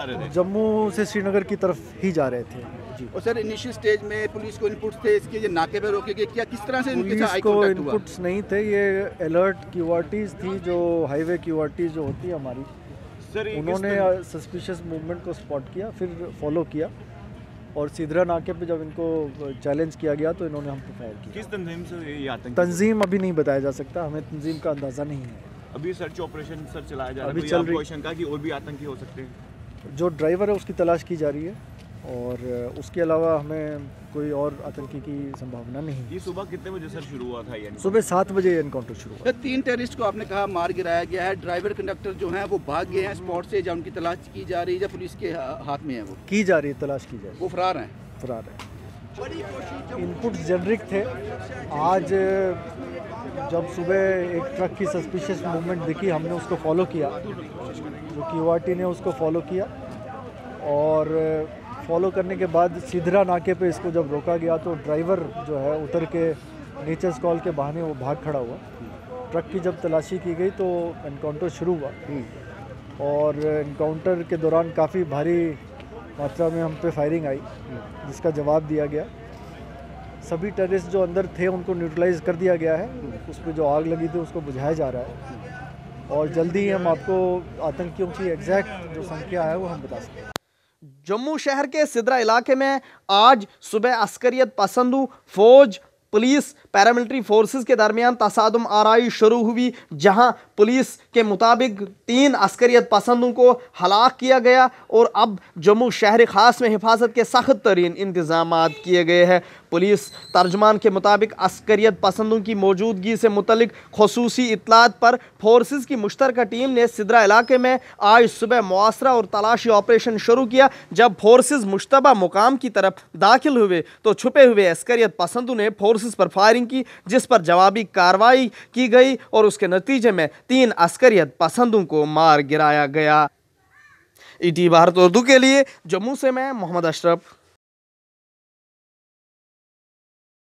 रहे थे? जम्मू से श्रीनगर की तरफ ही जा रहे थे जी। और सर इनिशियल स्टेज में पुलिस को इनपुट्स थे इसके, ये नाके पे रोके गए, क्या किस तरह से इनके साथ पुलिस आई को कांटेक्ट हुआ? इनपुट्स नहीं थे, ये अलर्ट क्यूआरटीज थी, जो हाईवे क्यूआरटीज जो होती है हमारी, सर उन्होंने सस्पिशियस मूवमेंट को स्पॉट किया, फिर फॉलो किया और सिदरा नाके पे जब इनको चैलेंज किया गया तो इन्होंने हम पे फायर किया। किस तंजीम से ये आतंक? तंजीम अभी नहीं बताया जा सकता, हमें तंजीम का अंदाज़ा नहीं है। अभी सर्च ऑपरेशन सर चलाया जा रहा है, अभी कोई चल आपको रही, शंका कि और भी आतंकी हो सकते हैं? जो ड्राइवर है उसकी तलाश की जा रही है और उसके अलावा हमें कोई और आतंकी की संभावना नहीं है। ये सुबह कितने बजे सर शुरू हुआ था? यानी सुबह 7 बजे ये एनकाउंटर शुरू हुआ। 3 टेररिस्ट को आपने कहा मार गिराया गया है, ड्राइवर कंडक्टर जो हैं वो भाग गए हैं स्पॉट से, या उनकी तलाश की जा रही है या पुलिस के हाथ में है? वो की जा रही है, तलाश की जा रही है, वो फरार हैं। फरार है। इनपुट्स जेनरिक थे। आज जब सुबह एक ट्रक की सस्पिशियस मूवमेंट दिखी, हमने उसको फॉलो किया, जो क्यूआरटी ने उसको फॉलो किया और फॉलो करने के बाद सिदरा नाके पे इसको जब रोका गया तो ड्राइवर जो है उतर के नेचर्स कॉल के बहाने वो भाग खड़ा हुआ। ट्रक की जब तलाशी की गई तो एनकाउंटर शुरू हुआ और एनकाउंटर के दौरान काफ़ी भारी मात्रा में हम पे फायरिंग आई, जिसका जवाब दिया गया। सभी टेररिस्ट जो अंदर थे उनको न्यूट्रलाइज कर दिया गया है, उस पर जो आग लगी थी उसको बुझाया जा रहा है और जल्दी ही हम आपको आतंकियों की एग्जैक्ट जो संख्या है वो हम बता सकते हैं। जम्मू शहर के सिदरा इलाके में आज सुबह अस्करियत पसंदों, फौज, पुलिस, पैरामिलिट्री फोर्सेस के दरमियान तसादुम आराई शुरू हुई, जहां पुलिस के मुताबिक 3 अस्करियत पसंदों को हलाक किया गया और अब जम्मू शहर खास में हिफाजत के सख्त तरीन इंतजाम किए गए हैं। पुलिस तर्जमान के मुताबिक अस्करियत पसंदों की मौजूदगी से मुतलिक खसूसी इतलात पर फोर्सेस की मुश्तरका टीम ने सिदरा इलाके में आज सुबह मुआसरा और तलाशी ऑपरेशन शुरू किया। जब फोर्सेस मुश्तबा मुकाम की तरफ दाखिल हुए तो छुपे हुए अस्करियत पसंदों ने फोर्सेस पर फायरिंग की, जिस पर जवाबी कार्रवाई की गई और उसके नतीजे में 3 अस्करियत पसंदों को मार गिराया गया। ईटी भारत उर्दू के लिए जम्मू से मैं मोहम्मद अशरफ।